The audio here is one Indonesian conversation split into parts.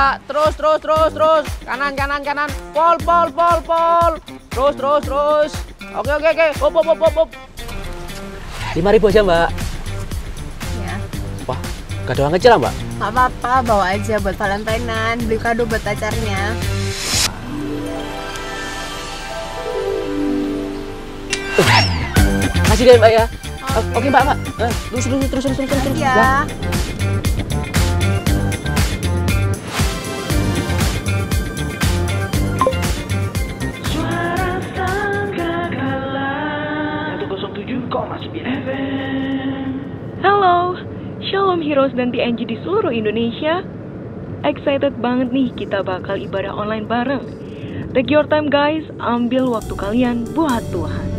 Mbak. Terus. Kanan. Pol. Terus. Oke. Hop. 5.000 aja, Mbak. Ya. Wah, gak ada uang kecil, Mbak. Gak apa-apa, bawa aja buat Valentinean, beli kado buat pacarnya. Kasih deh, Mbak ya. Oke, Mbak. Terus. Ya. Suara Sangkakala 107,9 FM. Halo, Shalom Heroes dan TNG di seluruh Indonesia. Excited banget nih kita bakal ibadah online bareng. Take your time guys, ambil waktu kalian buat Tuhan.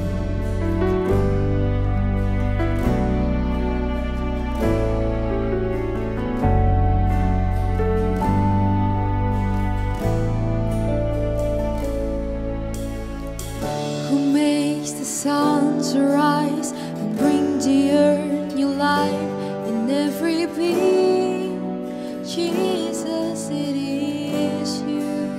Who makes the sun to rise and bring the earth new life in every being? Jesus, it is you.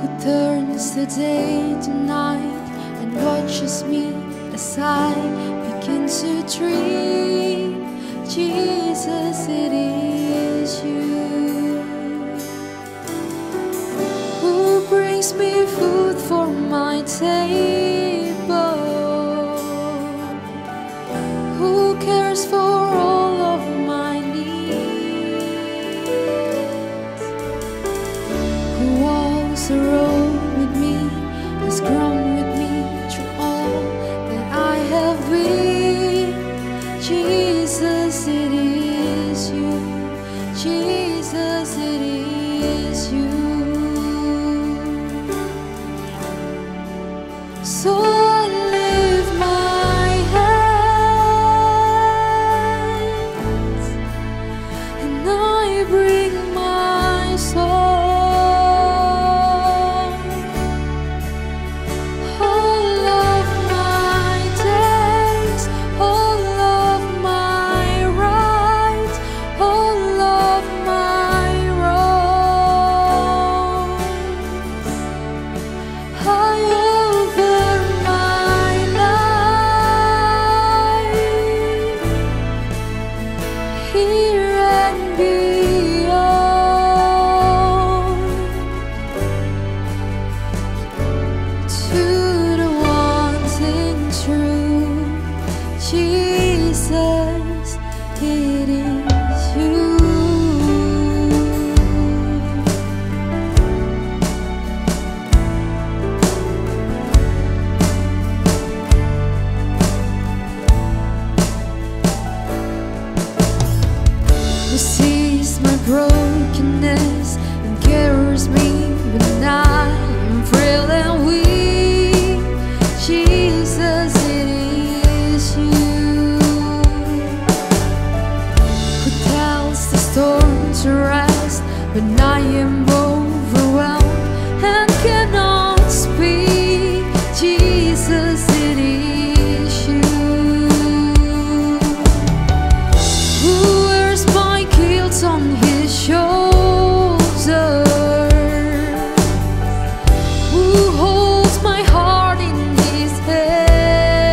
Who turns the day to night and watches me as I begin to dream. Jesus, it is you. Who brings me food for my table? Who cares for all of my needs? Who walks the road with me, has grown with me through all that I have been? Jesus, it is you. Jesus, it is you. So I lift my hands and I bring my song, all of my days, all of my rights, all of my wrongs. I offer my life here and beyond to the ones in truth. Jesus, it is you. Who sees my brokenness and carries me when I am frail and weak? Jesus, it is you. Who tells the storm to rest when I am overwhelmed and cannot speak? Jesus, it is you. Who wears my guilt on his shoulder? Who holds my heart in his hand?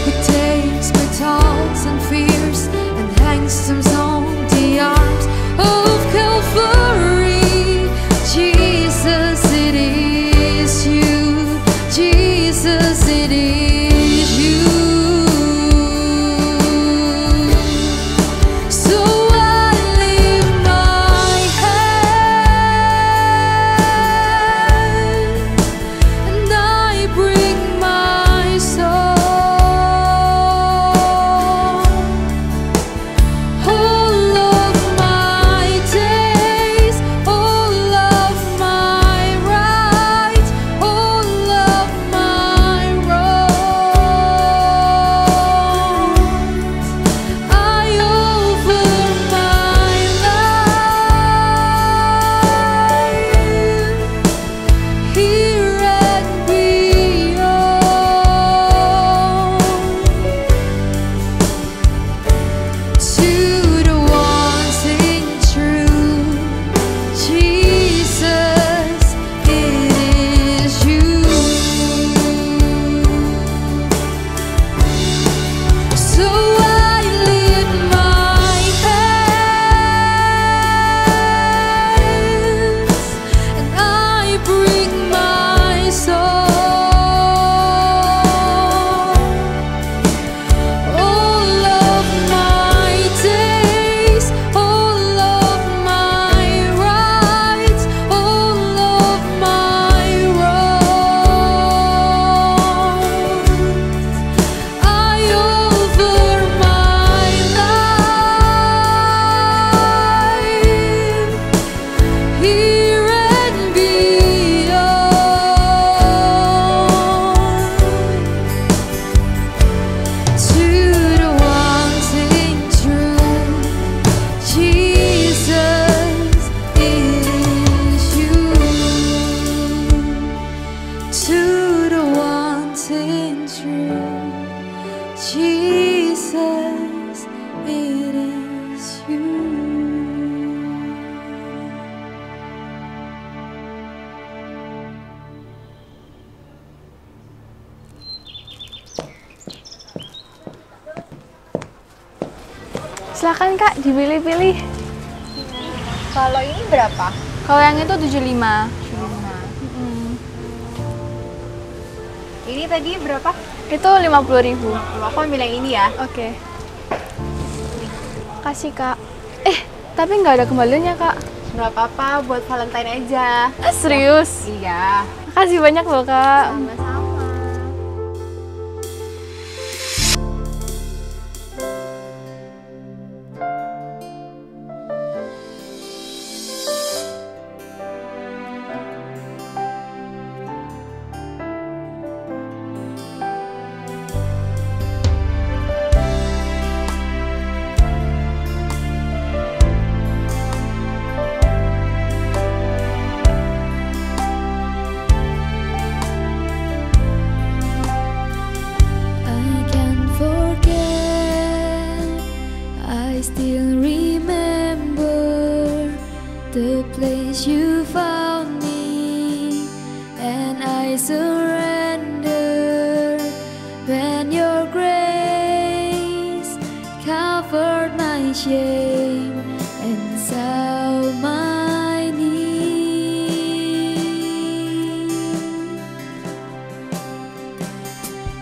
Who takes my thoughts and fears and hangs them on the arms of Calvary? Jesus, it is you. Jesus, it is you. Silakan Kak, dipilih-pilih. Kalau ini berapa? Kalau yang itu 75. Ini tadi berapa? Itu 50.000. Aku ambil yang ini ya. Oke. Kasih Kak. Tapi nggak ada kembaliannya Kak. Nggak apa-apa, buat Valentine aja. Serius? Iya. Makasih banyak loh Kak. Sama-sama. I can't forget, I still remember the place you found me, and I surrender when your grace covered my shame and saw my need.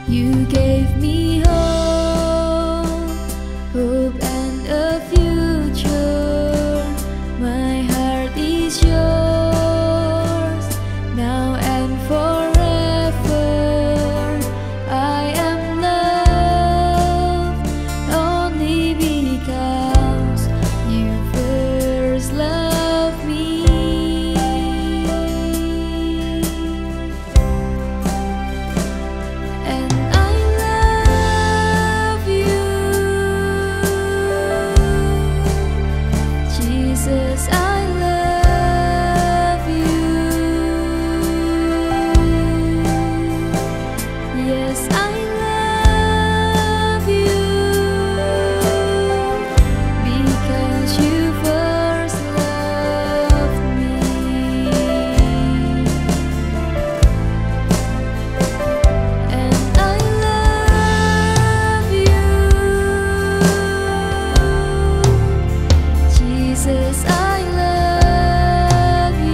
You gave me hope and a future. My heart is yours now and forever. I am loved only because you first loved me. And I love you, Jesus, I love you. Yes, I love you because you first loved me. And I love you, Jesus, I love you.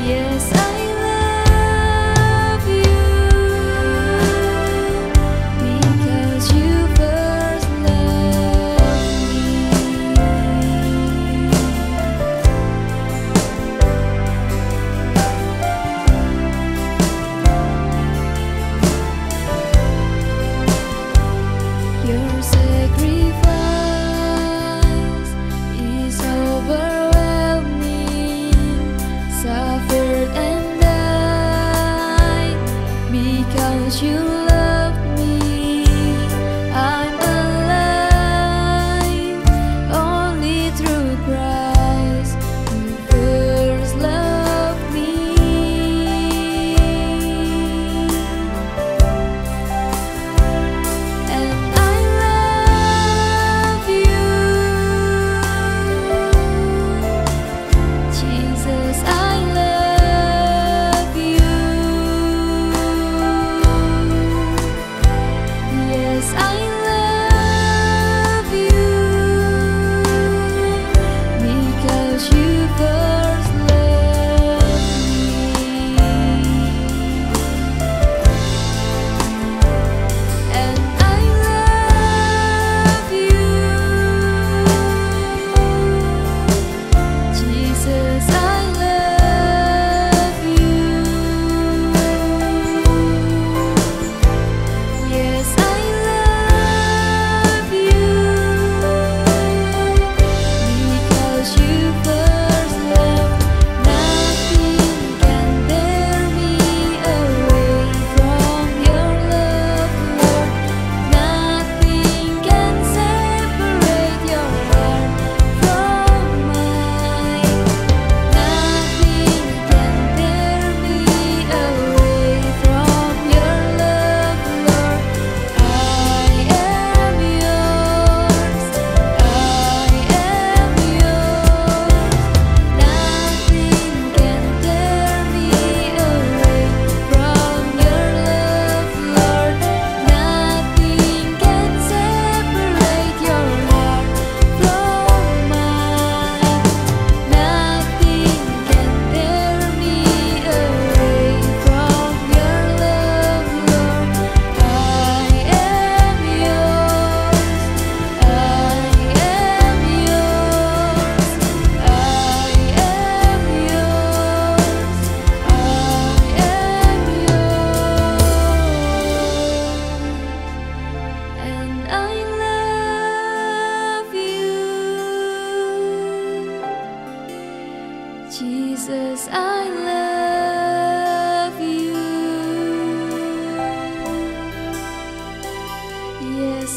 Yes, I love you because you first loved me. Your sacrifice is overwhelming, suffered and died because you loved me. I'm alive only through Christ who first loved me. And I love you, Jesus, I love you. Yes, I love you because you first loved me. And I love you, Jesus, I love you. Yes, I love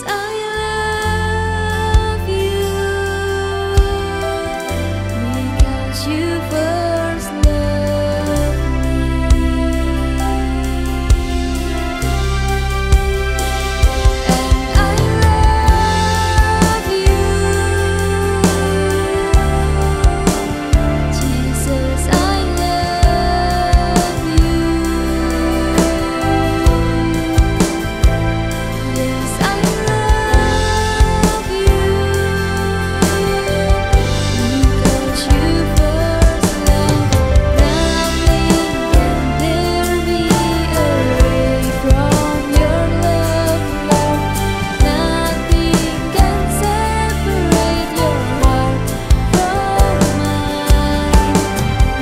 I love you because you first loved me. And I love you, Jesus, I love you. Yes, I love you because you first loved. Nothing can tear me away from your love, Lord. Nothing can separate your heart from mine.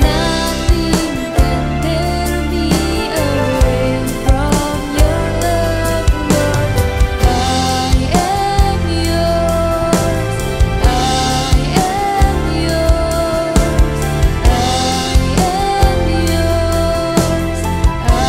Nothing can tear me away from your love, Lord. I am yours. I am yours. I am yours. I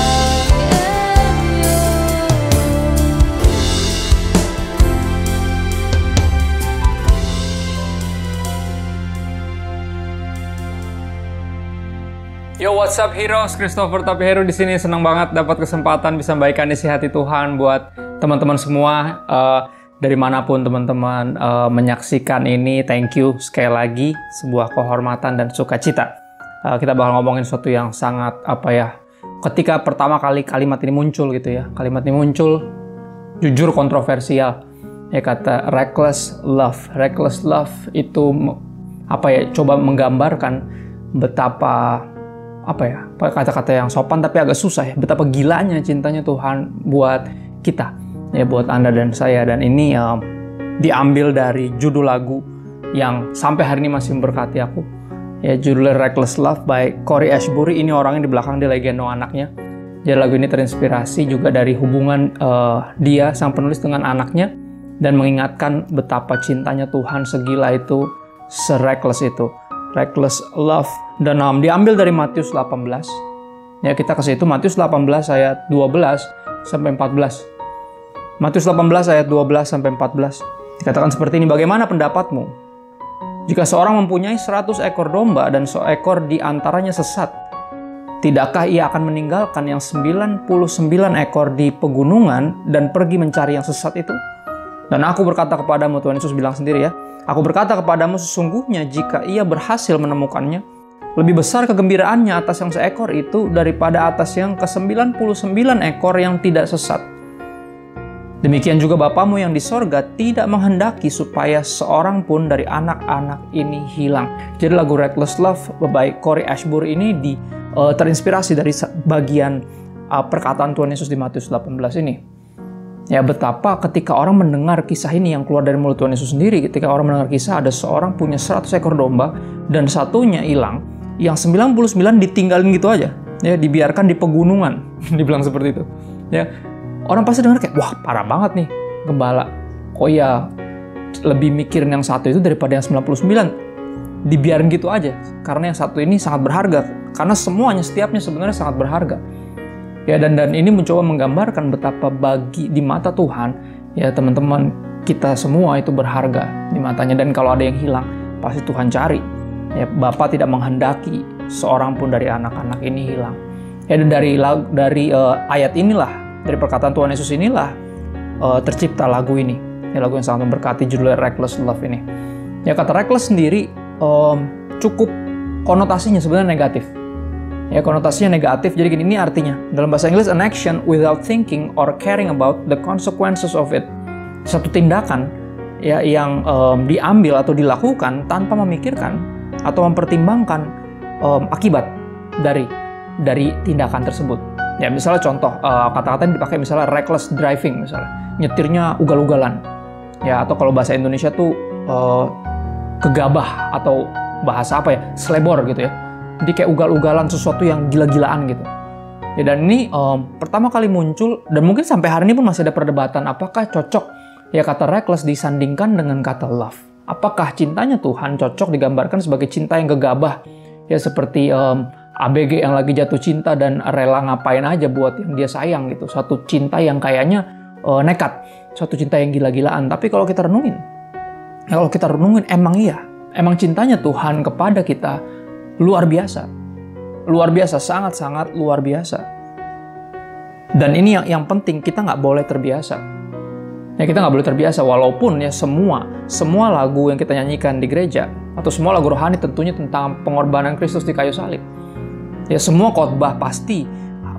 Yo, what's up heroes? Christopher Tapihero di sini. Senang banget dapat kesempatan bisa membagikan isi hati Tuhan buat teman-teman semua dari manapun teman-teman menyaksikan ini. Thank you sekali lagi, sebuah kehormatan dan sukacita. Kita bakal ngomongin sesuatu yang sangat ketika pertama kali kalimat ini muncul gitu ya. Kalimat ini muncul jujur kontroversial. Ya, kata reckless love. Reckless love itu coba menggambarkan betapa kata-kata yang sopan tapi agak susah ya, betapa gilanya cintanya Tuhan buat kita ya, buat Anda dan saya. Dan ini diambil dari judul lagu yang sampai hari ini masih memberkati aku ya, judulnya Reckless Love by Cory Asbury. Ini orangnya di belakang, dia lagi gendong anaknya. Jadi lagu ini terinspirasi juga dari hubungan dia sang penulis dengan anaknya, dan mengingatkan betapa cintanya Tuhan segila itu, se-reckless itu. Reckless love. Dan diambil dari Matius 18. Ya, kita ke situ. Matius 18 ayat 12 sampai 14. Matius 18 ayat 12 sampai 14. Dikatakan seperti ini, bagaimana pendapatmu? Jika seorang mempunyai 100 ekor domba dan seekor di antaranya sesat, tidakkah ia akan meninggalkan yang 99 ekor di pegunungan dan pergi mencari yang sesat itu? Dan aku berkata kepadamu, Tuhan Yesus bilang sendiri ya, aku berkata kepadamu, sesungguhnya jika ia berhasil menemukannya, lebih besar kegembiraannya atas yang seekor itu daripada atas yang ke-99 ekor yang tidak sesat. Demikian juga Bapamu yang di sorga tidak menghendaki supaya seorang pun dari anak-anak ini hilang. Jadi lagu Reckless Love by Cory Asbury ini terinspirasi dari bagian perkataan Tuhan Yesus di Matius 18 ini. Ya, betapa ketika orang mendengar kisah ini yang keluar dari mulut Tuhan Yesus sendiri, ketika orang mendengar kisah ada seorang punya 100 ekor domba dan satunya hilang, yang 99 ditinggalin gitu aja, ya, dibiarkan di pegunungan, dibilang seperti itu. Ya, orang pasti dengar kayak, wah parah banget nih gembala, kok ya lebih mikirin yang satu itu daripada yang 99, dibiarin gitu aja, karena yang satu ini sangat berharga, karena semuanya, setiapnya sebenarnya sangat berharga. Ya, dan ini mencoba menggambarkan betapa bagi di mata Tuhan, ya teman-teman, kita semua itu berharga di matanya. Dan kalau ada yang hilang, pasti Tuhan cari. Ya, Bapa tidak menghendaki seorang pun dari anak-anak ini hilang. Ya, dan dari ayat inilah, dari perkataan Tuhan Yesus inilah tercipta lagu ini. Ya, lagu yang sangat memberkati, judulnya Reckless Love ini. Ya, kata reckless sendiri cukup konotasinya sebenarnya negatif. Ya, konotasinya negatif. Jadi ini artinya dalam bahasa Inggris, an action without thinking or caring about the consequences of it. Satu tindakan ya yang diambil atau dilakukan tanpa memikirkan atau mempertimbangkan akibat dari tindakan tersebut. Ya, misalnya contoh kata-kata yang dipakai misalnya reckless driving, misalnya nyetirnya ugal-ugalan. Ya, atau kalau bahasa Indonesia tuh gegabah, atau bahasa selebor gitu ya. Jadi kayak ugal-ugalan, sesuatu yang gila-gilaan gitu. Ya, dan ini pertama kali muncul, dan mungkin sampai hari ini pun masih ada perdebatan apakah cocok ya kata reckless disandingkan dengan kata love. Apakah cintanya Tuhan cocok digambarkan sebagai cinta yang gegabah, ya seperti ABG yang lagi jatuh cinta dan rela ngapain aja buat yang dia sayang gitu. Satu cinta yang kayaknya nekat. suatu cinta yang gila-gilaan. Tapi kalau kita renungin, emang iya. Emang cintanya Tuhan kepada kita luar biasa. Luar biasa, sangat-sangat luar biasa. Dan ini yang penting, kita nggak boleh terbiasa. Ya, kita nggak boleh terbiasa, walaupun ya semua lagu yang kita nyanyikan di gereja, atau semua lagu rohani tentunya tentang pengorbanan Kristus di kayu salib. Ya, semua khotbah pasti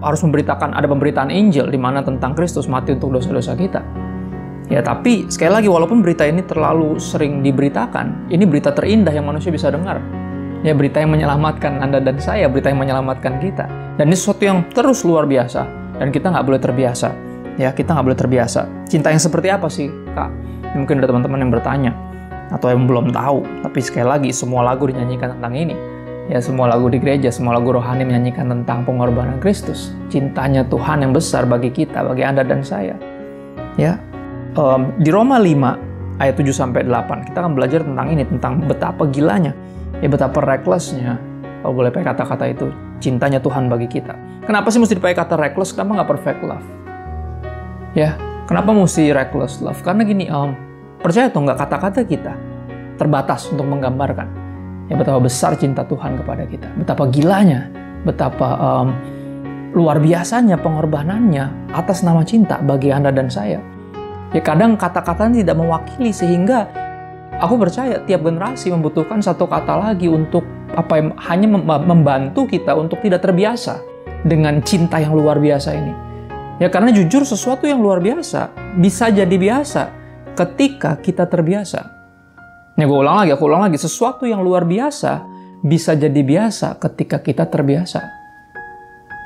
harus ada pemberitaan Injil di mana tentang Kristus mati untuk dosa-dosa kita. Ya, tapi sekali lagi, walaupun berita ini terlalu sering diberitakan, ini berita terindah yang manusia bisa dengar. Ya, berita yang menyelamatkan Anda dan saya, berita yang menyelamatkan kita. Dan ini sesuatu yang terus luar biasa, dan kita nggak boleh terbiasa. Ya, kita nggak boleh terbiasa. Cinta yang seperti apa sih, Kak? Mungkin ada teman-teman yang bertanya, atau yang belum tahu. Tapi sekali lagi, semua lagu dinyanyikan tentang ini. Ya, semua lagu di gereja, semua lagu rohani menyanyikan tentang pengorbanan Kristus. Cintanya Tuhan yang besar bagi kita, bagi Anda dan saya. Ya, di Roma 5 ayat 7-8 kita akan belajar tentang ini, tentang betapa gilanya, ya betapa recklessnya, kalau boleh pakai kata-kata itu, cintanya Tuhan bagi kita. Kenapa sih mesti dipakai kata reckless? Kenapa nggak perfect love? Ya, kenapa mesti reckless love? Karena gini, percaya atau nggak, kata-kata kita terbatas untuk menggambarkan ya betapa besar cinta Tuhan kepada kita, betapa gilanya, betapa luar biasanya pengorbanannya atas nama cinta bagi Anda dan saya. Ya, kadang kata-katanya tidak mewakili, sehingga aku percaya tiap generasi membutuhkan satu kata lagi untuk hanya membantu kita untuk tidak terbiasa dengan cinta yang luar biasa ini. Ya, karena jujur sesuatu yang luar biasa bisa jadi biasa ketika kita terbiasa. Ya, aku ulang lagi, sesuatu yang luar biasa bisa jadi biasa ketika kita terbiasa.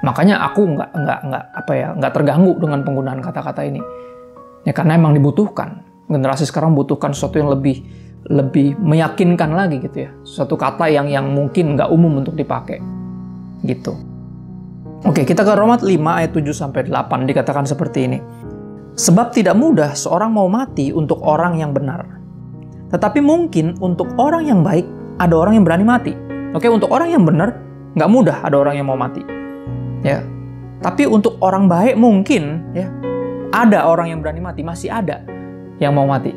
Makanya aku nggak terganggu dengan penggunaan kata-kata ini. Ya, karena emang dibutuhkan. Generasi sekarang membutuhkan sesuatu yang lebih meyakinkan lagi gitu ya. Suatu kata yang mungkin nggak umum untuk dipakai. Gitu. Oke, kita ke Roma 5 ayat 7-8 dikatakan seperti ini. Sebab tidak mudah seorang mau mati untuk orang yang benar. Tetapi mungkin untuk orang yang baik ada orang yang berani mati. Oke, untuk orang yang benar nggak mudah ada orang yang mau mati. Ya. Tapi untuk orang baik mungkin ya ada orang yang berani mati, masih ada yang mau mati.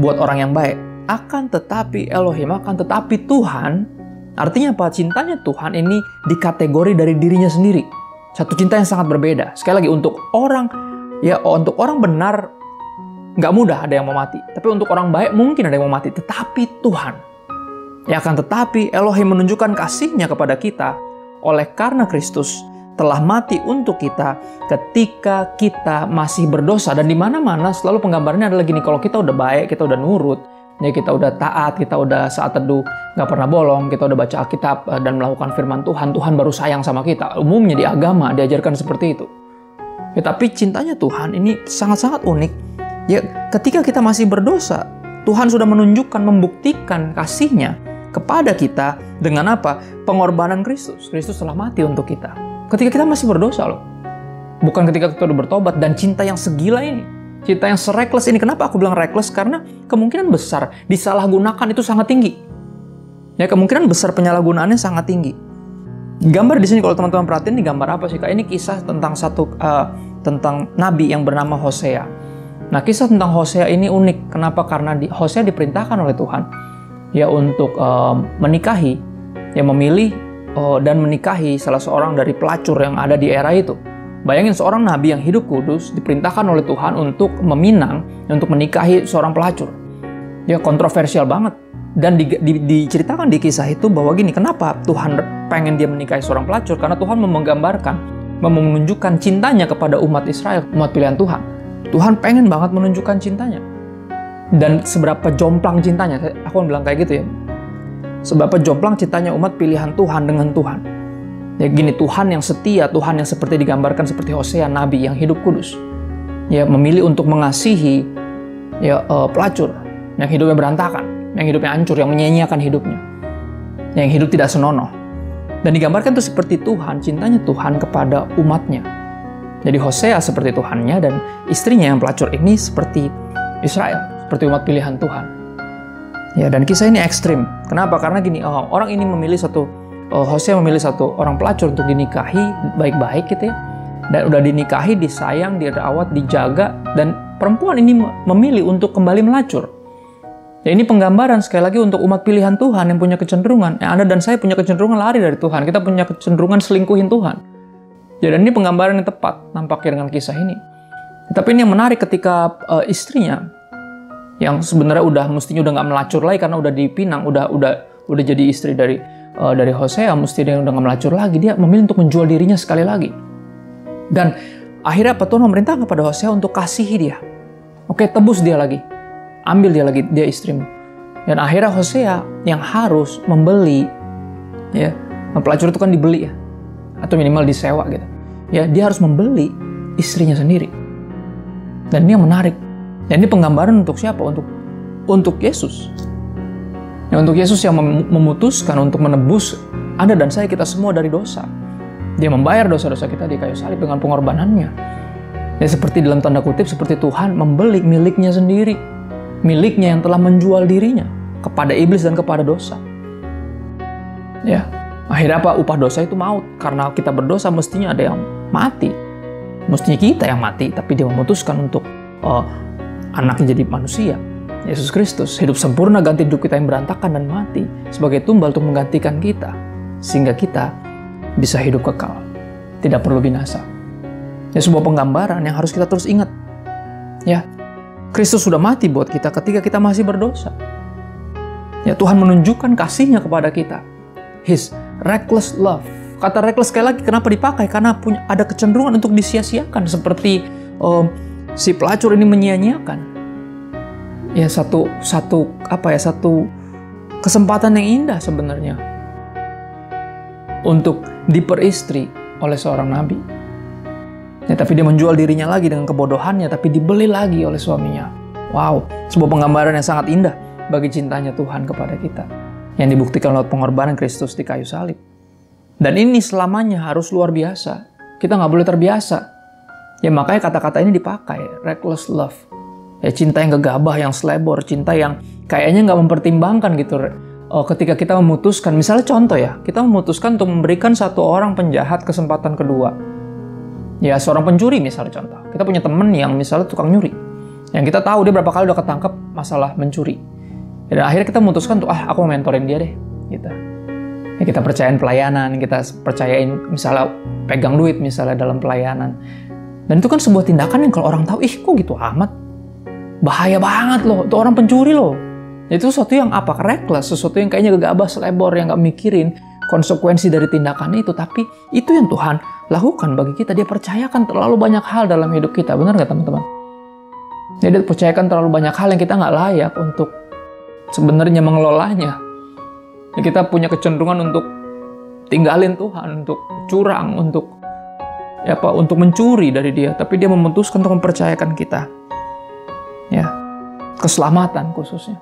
Buat orang yang baik. Akan tetapi Elohim, akan tetapi Tuhan, artinya apa? Cintanya Tuhan ini dikategori dari dirinya sendiri. Satu cinta yang sangat berbeda. Sekali lagi, untuk orang benar nggak mudah ada yang mau mati. Tapi untuk orang baik mungkin ada yang mau mati. Tetapi Tuhan, ya akan tetapi Elohim menunjukkan kasih-Nya kepada kita oleh karena Kristus telah mati untuk kita ketika kita masih berdosa. Dan di mana-mana selalu penggambarannya adalah gini, kalau kita udah baik, kita udah nurut, ya kita udah taat, kita udah saat teduh nggak pernah bolong, kita udah baca Alkitab dan melakukan firman Tuhan, Tuhan baru sayang sama kita. Umumnya di agama diajarkan seperti itu. Ya, tapi cintanya Tuhan ini sangat-sangat unik. Ya, ketika kita masih berdosa, Tuhan sudah menunjukkan, membuktikan kasih-Nya kepada kita dengan apa? Pengorbanan Kristus. Kristus telah mati untuk kita. Ketika kita masih berdosa loh. Bukan ketika kita udah bertobat. Dan cinta yang segila ini, cinta yang se-reckless ini. Kenapa aku bilang reckless? Karena kemungkinan besar disalahgunakan itu sangat tinggi. Ya, kemungkinan besar penyalahgunaannya sangat tinggi. Gambar di sini kalau teman-teman perhatiin, ini gambar apa sih Kak? Ini kisah tentang tentang nabi yang bernama Hosea. Nah, kisah tentang Hosea ini unik. Kenapa? Karena Hosea diperintahkan oleh Tuhan ya untuk menikahi, ya memilih dan menikahi salah seorang dari pelacur yang ada di era itu. Bayangin, seorang nabi yang hidup kudus diperintahkan oleh Tuhan untuk meminang, untuk menikahi seorang pelacur. Ya, kontroversial banget. Dan diceritakan di kisah itu bahwa gini, kenapa Tuhan pengen dia menikahi seorang pelacur? Karena Tuhan menggambarkan, menunjukkan cintanya kepada umat Israel, umat pilihan Tuhan. Tuhan pengen banget menunjukkan cintanya. Dan seberapa jomplang cintanya, aku bilang kayak gitu ya. Seberapa jomplang cintanya umat pilihan Tuhan dengan Tuhan. Ya gini, Tuhan yang setia, Tuhan yang seperti digambarkan seperti Hosea, nabi yang hidup kudus. Ya, memilih untuk mengasihi ya pelacur yang hidupnya berantakan, yang hidupnya hancur, yang menyia-nyiakan hidupnya. Yang hidup tidak senonoh. Dan digambarkan itu seperti Tuhan, cintanya Tuhan kepada umatnya. Jadi Hosea seperti Tuhannya dan istrinya yang pelacur ini seperti Israel, seperti umat pilihan Tuhan. Ya, dan kisah ini ekstrim. Kenapa? Karena gini, orang ini memilih Hosea memilih satu orang pelacur untuk dinikahi baik-baik gitu ya. Dan udah dinikahi, disayang, dirawat, dijaga, dan perempuan ini memilih untuk kembali melacur. Ya, ini penggambaran sekali lagi untuk umat pilihan Tuhan yang punya kecenderungan. Anda dan saya punya kecenderungan lari dari Tuhan. Kita punya kecenderungan selingkuhin Tuhan. Ya, dan ini penggambaran yang tepat nampaknya dengan kisah ini. Tapi ini yang menarik ketika istrinya yang sebenarnya mestinya udah nggak melacur lagi karena udah dipinang, udah jadi istri dari Hosea, mesti dia udah nggak melacur lagi. Dia memilih untuk menjual dirinya sekali lagi. Dan akhirnya Tuhan memerintahkan kepada Hosea untuk kasihi dia. Oke, tebus dia lagi. Ambil dia istrimu. Dan akhirnya Hosea yang harus membeli, ya, pelacur itu kan dibeli ya, atau minimal disewa gitu. Ya, dia harus membeli istrinya sendiri. Dan ini yang menarik. Dan ini penggambaran untuk siapa? Untuk Yesus. Ya, untuk Yesus yang memutuskan untuk menebus Anda dan saya, kita semua dari dosa. Dia membayar dosa-dosa kita di kayu salib dengan pengorbanannya. Ya, seperti dalam tanda kutip, seperti Tuhan membeli miliknya sendiri. Miliknya yang telah menjual dirinya kepada iblis dan kepada dosa. Ya, akhirnya apa? Upah dosa itu maut. Karena kita berdosa mestinya ada yang mati. Mestinya kita yang mati, tapi dia memutuskan untuk anaknya jadi manusia. Yesus Kristus hidup sempurna, ganti hidup kita yang berantakan dan mati sebagai tumbal untuk menggantikan kita, sehingga kita bisa hidup kekal, tidak perlu binasa. Ya, sebuah penggambaran yang harus kita terus ingat. Ya, Kristus sudah mati buat kita ketika kita masih berdosa. Ya, Tuhan menunjukkan kasih-Nya kepada kita. His reckless love. Kata reckless sekali lagi kenapa dipakai? Karena ada kecenderungan untuk disia-siakan, seperti si pelacur ini menyia-nyiakan. Ya, satu kesempatan yang indah sebenarnya untuk diperistri oleh seorang nabi. Ya, tapi dia menjual dirinya lagi dengan kebodohannya, tapi dibeli lagi oleh suaminya. Wow, sebuah penggambaran yang sangat indah bagi cintanya Tuhan kepada kita, yang dibuktikan lewat pengorbanan Kristus di kayu salib. Dan ini selamanya harus luar biasa. Kita nggak boleh terbiasa. Ya, makanya kata-kata ini dipakai, reckless love. Ya, cinta yang gegabah, yang selebor, cinta yang kayaknya nggak mempertimbangkan gitu. Ketika kita memutuskan, misalnya contoh ya, kita memutuskan untuk memberikan satu orang penjahat kesempatan kedua. Ya, seorang pencuri misalnya contoh. Kita punya teman yang misalnya tukang nyuri. Yang kita tahu dia berapa kali udah ketangkep masalah mencuri. Dan akhirnya kita memutuskan untuk, aku mau mentorin dia deh. Gitu. Ya, kita percayain pelayanan, kita percayain misalnya pegang duit misalnya dalam pelayanan. Dan itu kan sebuah tindakan yang kalau orang tahu, kok gitu amat? Bahaya banget loh, itu orang pencuri loh. Itu sesuatu yang reckless, sesuatu yang kayaknya gegabah, selebor, yang gak mikirin konsekuensi dari tindakan itu. Tapi itu yang Tuhan lakukan bagi kita. Dia percayakan terlalu banyak hal dalam hidup kita. Benar nggak teman-teman? Dia percayakan terlalu banyak hal yang kita nggak layak untuk sebenarnya mengelolanya. Kita punya kecenderungan untuk tinggalin Tuhan, untuk curang, untuk mencuri dari Dia. Tapi Dia memutuskan untuk mempercayakan kita, ya, keselamatan khususnya.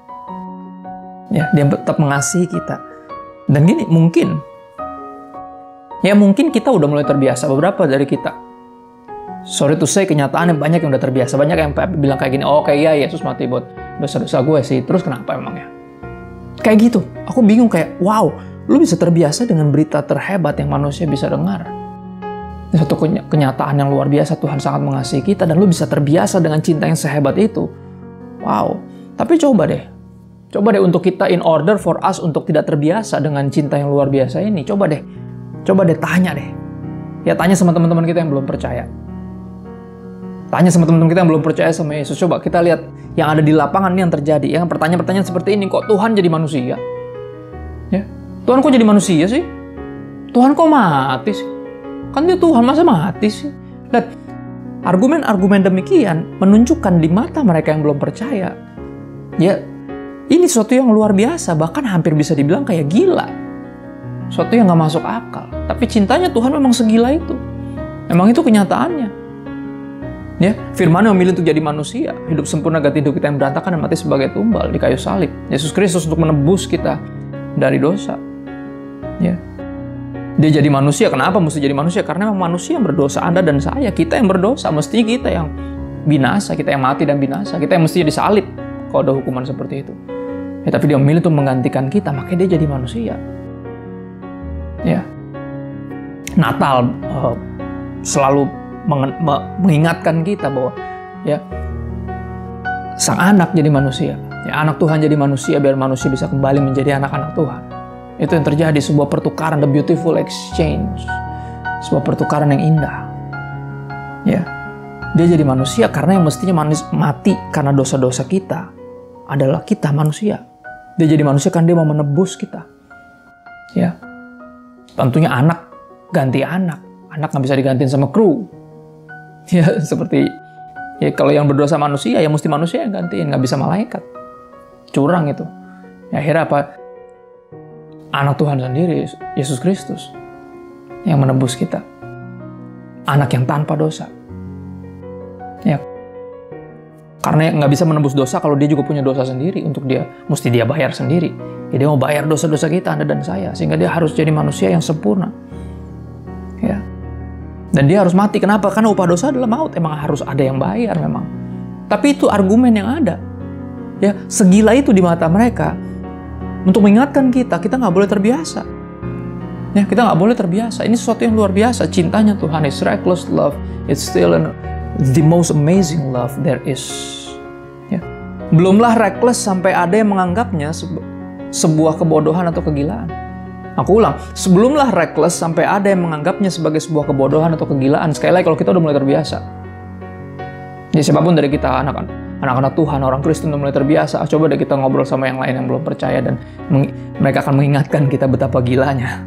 Ya, Dia tetap mengasihi kita. Dan gini, mungkin kita udah mulai terbiasa, beberapa dari kita. Sorry to say, kenyataannya banyak yang udah terbiasa. Banyak yang bilang kayak gini, iya Yesus mati buat dosa-dosa gue sih. Terus kenapa emangnya? Kayak gitu. Aku bingung kayak, wow, lu bisa terbiasa dengan berita terhebat yang manusia bisa dengar. Ini satu kenyataan yang luar biasa, Tuhan sangat mengasihi kita dan lu bisa terbiasa dengan cinta yang sehebat itu. Wow. Tapi coba deh untuk kita, in order for us untuk tidak terbiasa dengan cinta yang luar biasa ini, coba deh tanya deh. Ya, tanya sama teman-teman kita yang belum percaya. Tanya sama teman-teman kita yang belum percaya sama Yesus. Coba kita lihat yang ada di lapangan ini yang terjadi. Yang pertanyaan-pertanyaan seperti ini, kok Tuhan jadi manusia? Ya, Tuhan kok jadi manusia sih? Tuhan kok mati sih? Kan Dia Tuhan, masa mati sih? Dan argumen-argumen demikian menunjukkan di mata mereka yang belum percaya, ya, ini sesuatu yang luar biasa, bahkan hampir bisa dibilang kayak gila. Sesuatu yang gak masuk akal. Tapi cintanya Tuhan memang segila itu. Memang itu kenyataannya. Ya, firman-Nya memilih untuk jadi manusia, hidup sempurna, ganti hidup kita yang berantakan dan mati sebagai tumbal di kayu salib. Yesus Kristus untuk menebus kita dari dosa. Ya. Dia jadi manusia. Kenapa mesti jadi manusia? Karena memang manusia yang berdosa. Anda dan saya, kita yang berdosa. Mestinya kita yang binasa, kita yang mati dan binasa. Kita yang mestinya disalib kalau ada hukuman seperti itu. Ya, tapi Dia memilih untuk menggantikan kita, makanya Dia jadi manusia. Ya. Natal selalu mengingatkan kita bahwa, ya, sang anak jadi manusia. Ya, anak Tuhan jadi manusia biar manusia bisa kembali menjadi anak-anak Tuhan. Itu yang terjadi, sebuah pertukaran, the beautiful exchange. Sebuah pertukaran yang indah. Ya. Dia jadi manusia karena yang mestinya mati karena dosa-dosa kita adalah kita manusia. Dia jadi manusia karena dia mau menebus kita. Ya. Tentunya anak ganti anak. Anak nggak bisa digantiin sama kru. Ya, seperti ya kalau yang berdosa manusia, ya mesti manusia yang gantiin, nggak bisa malaikat. Curang itu. Ya, akhirnya apa? Anak Tuhan sendiri, Yesus Kristus, yang menebus kita. Anak yang tanpa dosa. Ya. Karena nggak bisa menebus dosa kalau dia juga punya dosa sendiri. Untuk dia, mesti dia bayar sendiri. Ya, dia mau bayar dosa-dosa kita, Anda dan saya. Sehingga dia harus jadi manusia yang sempurna. Ya. Dan dia harus mati. Kenapa? Karena upah dosa adalah maut. Emang harus ada yang bayar memang. Tapi itu argumen yang ada. Ya, segila itu di mata mereka untuk mengingatkan kita nggak boleh terbiasa. Ya, kita nggak boleh terbiasa. Ini sesuatu yang luar biasa. Cintanya Tuhan, His reckless love, it's still the most amazing love there is. Ya. Belumlah reckless sampai ada yang menganggapnya sebuah kebodohan atau kegilaan. Aku ulang, sebelumlah reckless sampai ada yang menganggapnya sebagai sebuah kebodohan atau kegilaan. Sekali lagi kalau kita udah mulai terbiasa. Ya, siapapun dari kita, anak-anak Tuhan, orang Kristen udah mulai terbiasa. Coba deh kita ngobrol sama yang lain yang belum percaya dan mereka akan mengingatkan kita betapa gilanya.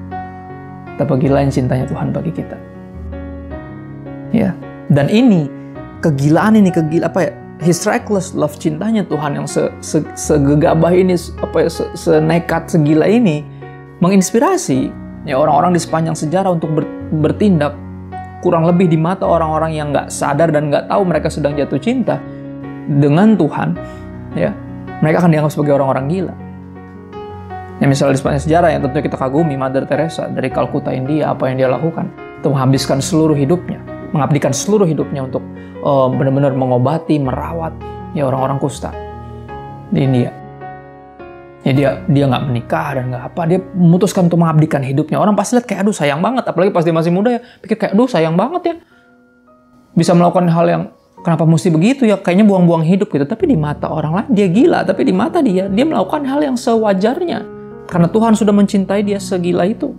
Betapa gilanya cintanya Tuhan bagi kita. Ya. Dan ini kegilaan ini His reckless love, cintanya Tuhan yang segegabah ini, senekat, segila ini menginspirasi ya orang-orang di sepanjang sejarah untuk bertindak kurang lebih di mata orang-orang yang nggak sadar dan nggak tahu mereka sedang jatuh cinta dengan Tuhan. Ya, mereka akan dianggap sebagai orang-orang gila. Ya, misalnya di sepanjang sejarah yang tentunya kita kagumi, Mother Teresa dari Kalkuta, India, apa yang dia lakukan itu menghabiskan seluruh hidupnya, mengabdikan seluruh hidupnya untuk benar-benar mengobati, merawat ya orang-orang kusta di India. Ya, dia nggak menikah dan nggak apa, dia memutuskan untuk mengabdikan hidupnya. Orang pasti lihat kayak aduh sayang banget, apalagi pas dia masih muda ya, pikir kayak aduh sayang banget ya, bisa melakukan hal yang kenapa mesti begitu ya, kayaknya buang-buang hidup gitu. Tapi di mata orang lain dia gila, tapi di mata dia melakukan hal yang sewajarnya karena Tuhan sudah mencintai dia segila itu.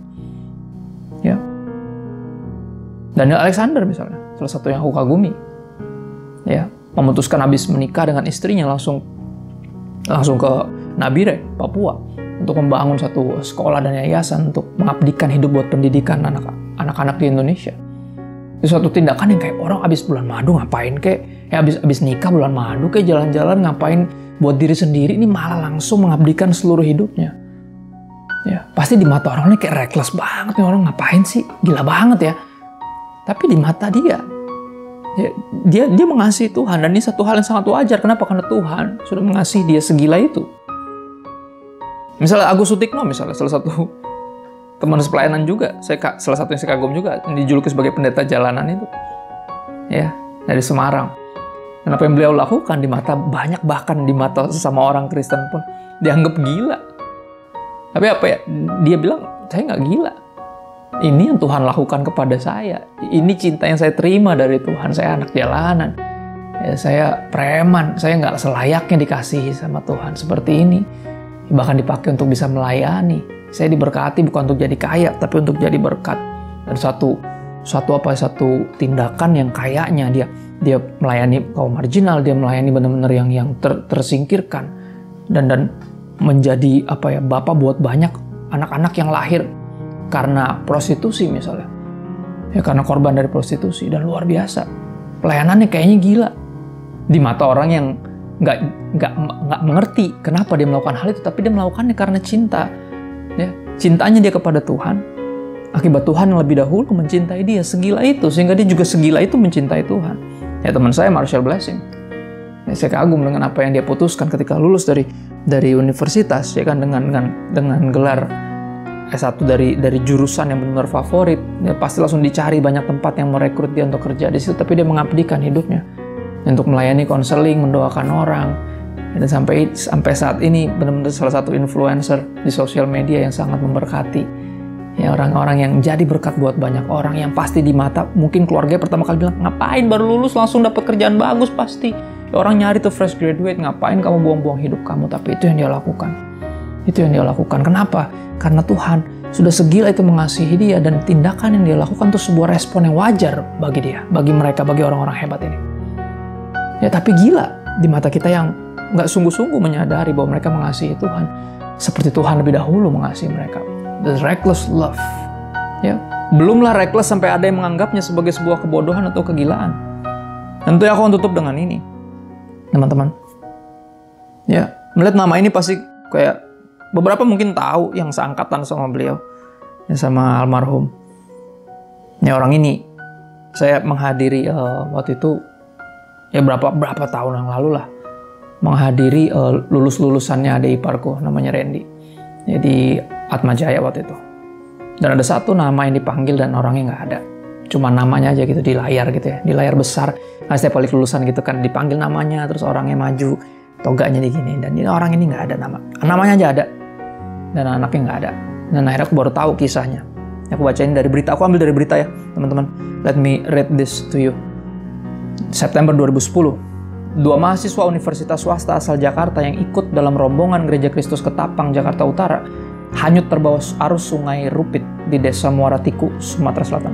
Ya. Daniel Alexander misalnya, salah satu yang aku kagumi. Ya, memutuskan habis menikah dengan istrinya langsung ke Nabire, Papua untuk membangun satu sekolah dan yayasan untuk mengabdikan hidup buat pendidikan anak-anak di Indonesia. Itu suatu tindakan yang kayak orang habis bulan madu ngapain kayak habis nikah bulan madu kayak jalan-jalan ngapain buat diri sendiri, ini malah langsung mengabdikan seluruh hidupnya. Ya, pasti di mata orang ini kayak reckless banget nih, orang ngapain sih? Gila banget ya. Tapi di mata dia mengasihi Tuhan, dan ini satu hal yang sangat wajar. Kenapa? Karena Tuhan sudah mengasihi dia segila itu. Misalnya Agus Sutikno, misalnya salah satu teman sepelayanan juga, salah satu yang saya kagum juga, yang dijuluki sebagai pendeta jalanan itu, ya dari Semarang. Dan apa yang beliau lakukan di mata banyak, bahkan di mata sesama orang Kristen pun dianggap gila. Tapi apa ya? Dia bilang saya nggak gila. Ini yang Tuhan lakukan kepada saya. Ini cinta yang saya terima dari Tuhan. Saya anak jalanan. Ya, saya preman. Saya nggak selayaknya dikasihi sama Tuhan seperti ini. Bahkan dipakai untuk bisa melayani. Saya diberkati bukan untuk jadi kaya, tapi untuk jadi berkat. Dan satu tindakan yang kayaknya dia melayani kaum marginal, dia melayani benar-benar yang tersingkirkan, dan menjadi bapak buat banyak anak-anak yang lahir karena prostitusi misalnya, ya karena korban dari prostitusi. Dan luar biasa pelayanannya, kayaknya gila di mata orang yang nggak mengerti kenapa dia melakukan hal itu, tapi dia melakukannya karena cinta, ya cintanya dia kepada Tuhan, akibat Tuhan yang lebih dahulu mencintai dia segila itu, sehingga dia juga segila itu mencintai Tuhan. Ya teman saya Marshall Blessing, ya, saya kagum dengan apa yang dia putuskan ketika lulus dari universitas, ya kan, dengan gelar S1 dari jurusan yang benar favorit, ya pasti langsung dicari banyak tempat yang merekrut dia untuk kerja di situ, tapi dia mengabdikan hidupnya untuk melayani konseling, mendoakan orang, dan sampai saat ini benar-benar salah satu influencer di sosial media yang sangat memberkati Ya, orang-orang yang jadi berkat buat banyak orang, yang pasti di mata mungkin keluarga pertama kali bilang, ngapain baru lulus langsung dapat kerjaan bagus pasti. Ya, orang nyari tuh fresh graduate, ngapain kamu buang-buang hidup kamu? Tapi itu yang dia lakukan. Itu yang dia lakukan. Kenapa? Karena Tuhan sudah segila itu mengasihi dia, dan tindakan yang dia lakukan itu sebuah respon yang wajar bagi dia, bagi mereka, bagi orang-orang hebat ini. Ya, tapi gila di mata kita yang nggak sungguh-sungguh menyadari bahwa mereka mengasihi Tuhan seperti Tuhan lebih dahulu mengasihi mereka. The reckless love. Ya, belumlah reckless sampai ada yang menganggapnya sebagai sebuah kebodohan atau kegilaan. Tentu aku akan tutup dengan ini, teman-teman. Ya, melihat nama ini pasti kayak beberapa mungkin tahu yang seangkatan sama beliau, ya, sama almarhum. Ya, orang ini saya menghadiri waktu itu ya berapa tahun yang lalu lah, menghadiri lulusannya adik iparku namanya Randy, ya, di Atmajaya waktu itu. Dan ada satu nama yang dipanggil dan orangnya nggak ada, cuma namanya aja gitu di layar gitu ya, di layar besar. Nah, setiap kali lulusan gitu kan dipanggil namanya, terus orangnya maju, toganya digini, dan ini orang ini nggak ada namanya aja ada, dan anaknya nggak ada. Dan akhirnya aku baru tahu kisahnya. Aku bacain dari berita, aku ambil dari berita ya teman-teman. Let me read this to you. September 2010, 2 mahasiswa universitas swasta asal Jakarta yang ikut dalam rombongan Gereja Kristus Ketapang, Jakarta Utara, hanyut terbawa arus sungai Rupit di desa Muara Tiku, Sumatera Selatan.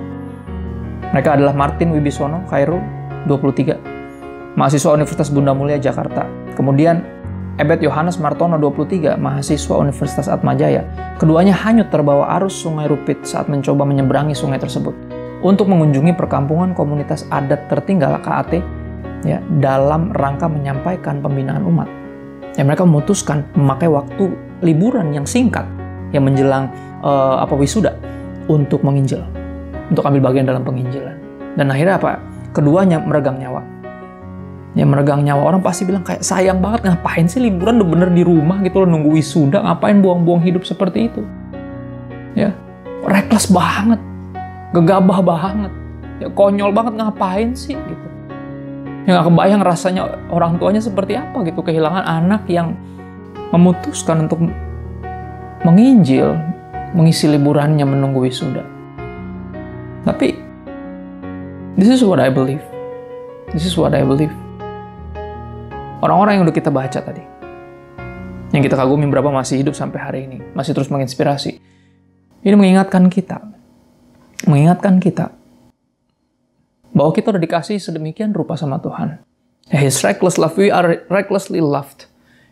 Mereka adalah Martin Wibisono, Khairul, 23, mahasiswa Universitas Bunda Mulia, Jakarta. Kemudian Ebet Yohanes Martono, 23, mahasiswa Universitas Atmajaya. Keduanya hanyut terbawa arus sungai Rupit saat mencoba menyeberangi sungai tersebut untuk mengunjungi perkampungan komunitas adat tertinggal KAT, ya, dalam rangka menyampaikan pembinaan umat. Ya, mereka memutuskan memakai waktu liburan yang singkat yang menjelang wisuda untuk menginjil, untuk ambil bagian dalam penginjilan. Dan akhirnya apa? Keduanya meregang nyawa. Ya, meregang nyawa. Orang pasti bilang kayak sayang banget, ngapain sih liburan udah bener di rumah gitu loh, nunggu wisuda, ngapain buang-buang hidup seperti itu? Ya, reckless banget, gegabah banget, ya, konyol banget, ngapain sih gitu. Ya, nggak kebayang rasanya orang tuanya seperti apa gitu, kehilangan anak yang memutuskan untuk menginjil, mengisi liburannya menunggu wisuda. Tapi this is what I believe. This is what I believe. Orang-orang yang udah kita baca tadi, yang kita kagumi berapa masih hidup sampai hari ini, masih terus menginspirasi. Ini mengingatkan kita bahwa kita udah dikasih sedemikian rupa sama Tuhan. His reckless love, we are recklessly loved.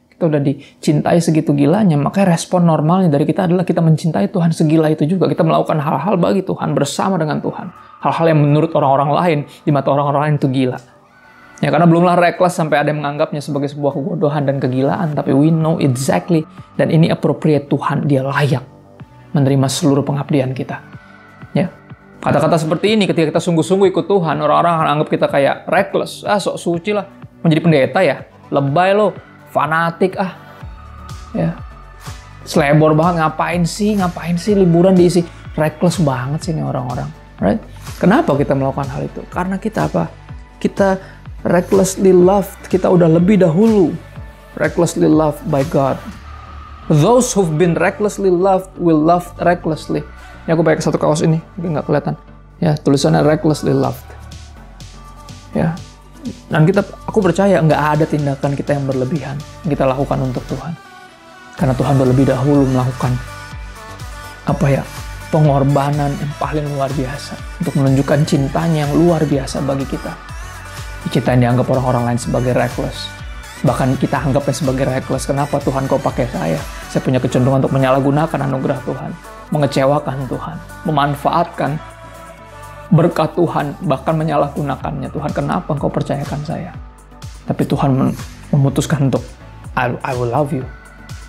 Kita udah dicintai segitu gilanya, makanya respon normalnya dari kita adalah kita mencintai Tuhan segila itu juga. Kita melakukan hal-hal bagi Tuhan, bersama dengan Tuhan. Hal-hal yang menurut orang-orang lain, di mata orang-orang lain itu gila. Ya, karena belumlah reckless sampai ada yang menganggapnya sebagai sebuah kebodohan dan kegilaan, tapi we know exactly, dan ini appropriate Tuhan, dia layak menerima seluruh pengabdian kita. Ya. Kata-kata seperti ini ketika kita sungguh-sungguh ikut Tuhan, orang-orang akan anggap kita kayak reckless, sok suci lah, menjadi pendeta ya, lebay lo, fanatik ya, selebor banget, ngapain sih liburan diisi, reckless banget sih nih orang-orang, right? Kenapa kita melakukan hal itu? Karena kita apa? Kita recklessly loved, kita udah lebih dahulu recklessly loved by God. Those who've been recklessly loved will love recklessly. Ya, aku pakai satu kaos ini, mungkin nggak kelihatan. Ya, tulisannya recklessly loved. Ya, dan aku percaya nggak ada tindakan kita yang berlebihan yang kita lakukan untuk Tuhan. Karena Tuhan udah lebih dahulu melakukan pengorbanan yang paling luar biasa untuk menunjukkan cintanya yang luar biasa bagi kita. Cinta yang dianggap orang-orang lain sebagai reckless. Bahkan kita anggapnya sebagai reckless. Kenapa Tuhan kau pakai saya? Saya punya kecenderungan untuk menyalahgunakan anugerah Tuhan, mengecewakan Tuhan, memanfaatkan berkat Tuhan, bahkan menyalahgunakannya. Tuhan, kenapa engkau percayakan saya? Tapi Tuhan memutuskan untuk I will love you.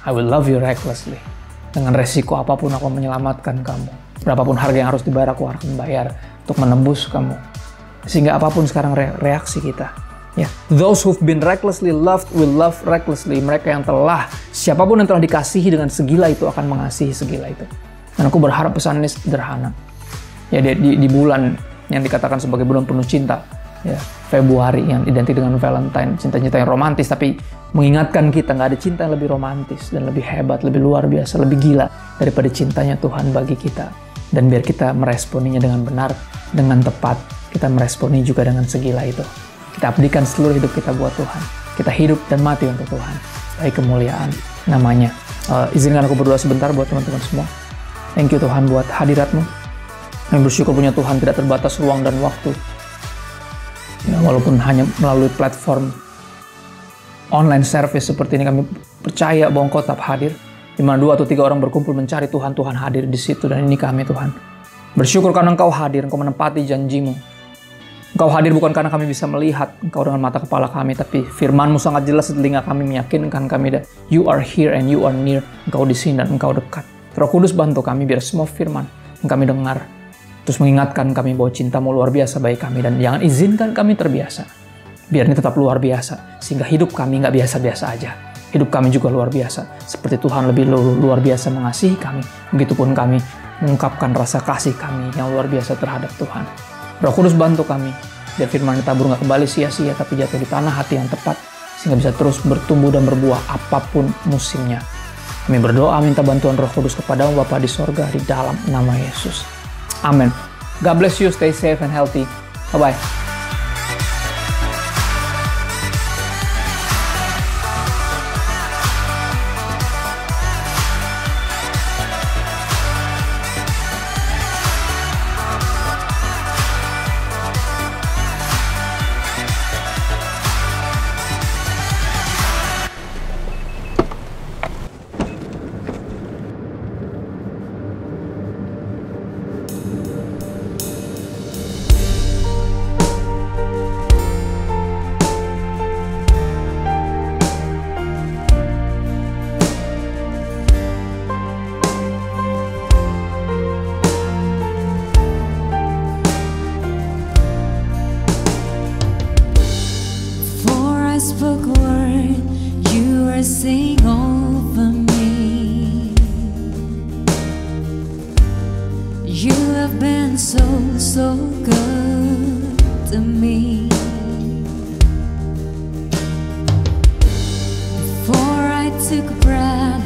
I will love you recklessly. Dengan resiko apapun aku menyelamatkan kamu. Berapapun harga yang harus dibayar, aku akan bayar untuk menembus kamu. Sehingga apapun sekarang reaksi kita. Ya, those who've been recklessly loved will love recklessly. Mereka yang siapapun yang telah dikasihi dengan segila itu akan mengasihi segila itu. Dan aku berharap pesan ini sederhana. Ya, di bulan yang dikatakan sebagai bulan penuh cinta, ya, Februari yang identik dengan Valentine, cinta-cinta yang romantis, tapi mengingatkan kita nggak ada cinta yang lebih romantis dan lebih hebat, lebih luar biasa, lebih gila daripada cintanya Tuhan bagi kita. Dan biar kita meresponinya dengan benar, dengan tepat, kita meresponi juga dengan segila itu. Kita abdikan seluruh hidup kita buat Tuhan. Kita hidup dan mati untuk Tuhan. Baik kemuliaan namanya. Izinkan aku berdoa sebentar buat teman-teman semua. Thank you Tuhan buat hadirat-Mu. Kami bersyukur punya Tuhan tidak terbatas ruang dan waktu. Ya, walaupun hanya melalui platform online service seperti ini, kami percaya bahwa Engkau tetap hadir. Di mana 2 atau 3 orang berkumpul mencari Tuhan, Tuhan hadir di situ. Dan ini kami Tuhan. Bersyukur karena Engkau hadir, Engkau menepati janji-Mu. Engkau hadir bukan karena kami bisa melihat Engkau dengan mata kepala kami, tapi firman-Mu sangat jelas di telinga kami, meyakinkan kami that you are here and you are near. Engkau di sini dan Engkau dekat. Roh Kudus bantu kami biar semua firman yang kami dengar terus mengingatkan kami bahwa cinta-Mu luar biasa bagi kami, dan jangan izinkan kami terbiasa. Biar ini tetap luar biasa, sehingga hidup kami nggak biasa-biasa aja. Hidup kami juga luar biasa. Seperti Tuhan lebih luar biasa mengasihi kami, begitupun kami mengungkapkan rasa kasih kami yang luar biasa terhadap Tuhan. Roh Kudus bantu kami, biar firman ditabur nggak kembali sia-sia, tapi jatuh di tanah hati yang tepat, sehingga bisa terus bertumbuh dan berbuah apapun musimnya. Kami berdoa minta bantuan Roh Kudus kepada-Mu Bapa di sorga, di dalam nama Yesus. Amin. God bless you, stay safe and healthy. Bye-bye. Spoke a word, you were saying over me. You have been so good to me. Before I took a breath,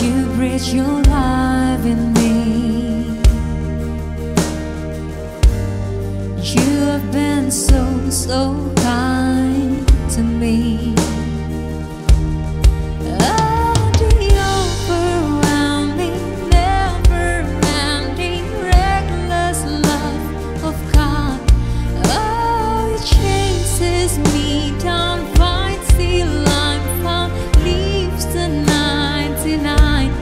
you breathed your life in me. You have been so kind to me. Oh, the overwhelming, never-ending, reckless love of God. Oh, it chases me down, finds the line, found, leaves the 99.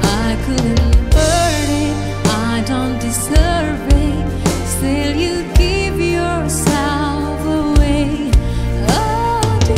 I couldn't earn it, I don't deserve it. Still you give yourself away. Oh, the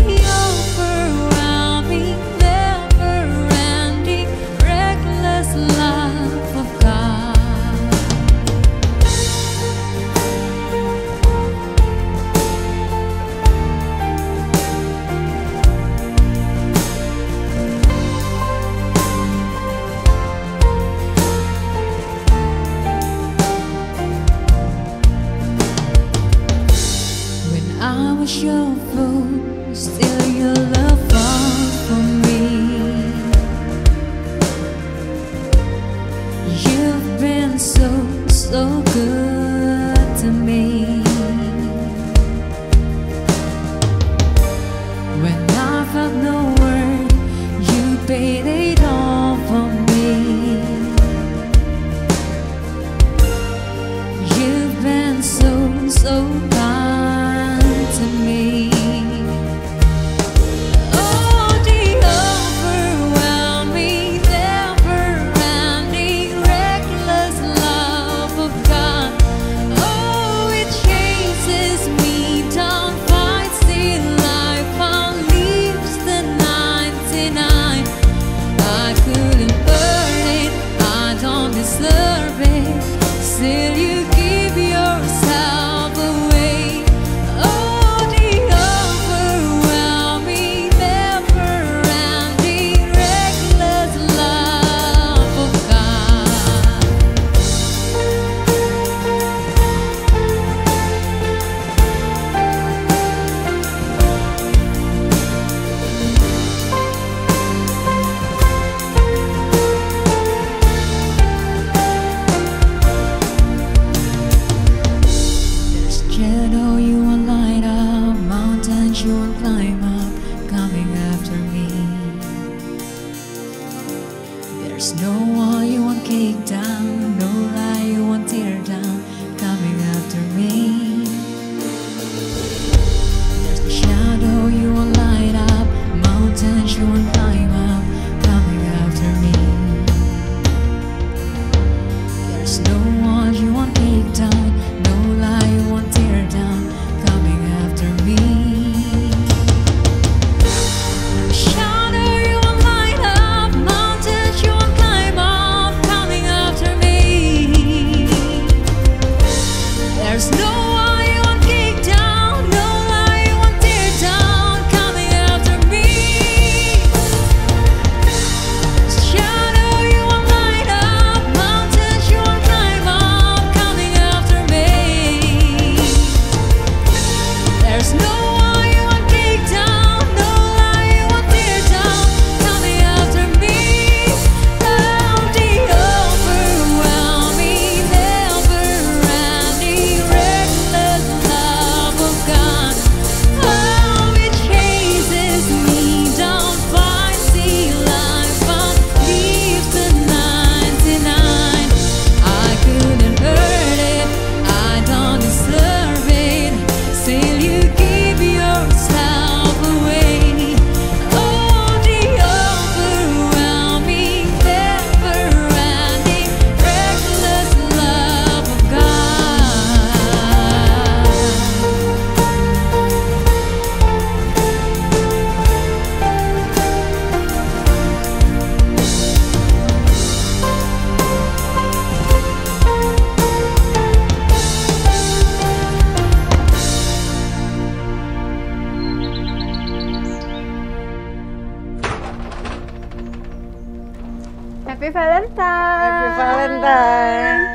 There's no wall you won't kick down, no lie you won't tear down, coming after me. There's no shadow you won't light up, mountains you won't climb up, coming after me. There's no wall you won't kick down, no lie you won't tear down, coming after me. Shadow you won't light up, mountains you won't climb up, coming after me. There's no wall you won't kick down, no lie you won't tear down, coming after me. Shadow you won't light up, mountains you won't climb up, coming after me. There's no wall you won't kick down, no lie you won't tear down, coming after me. Oh, the overwhelming, never-ending, reckless love of God. Oh, it chases me down, finds the life found, leaves the 99. I couldn't hurt it, I don't deserve it, still you give yourself away. Oh, the overwhelming, never-ending, reckless love of God. Happy Valentine. Happy Valentine.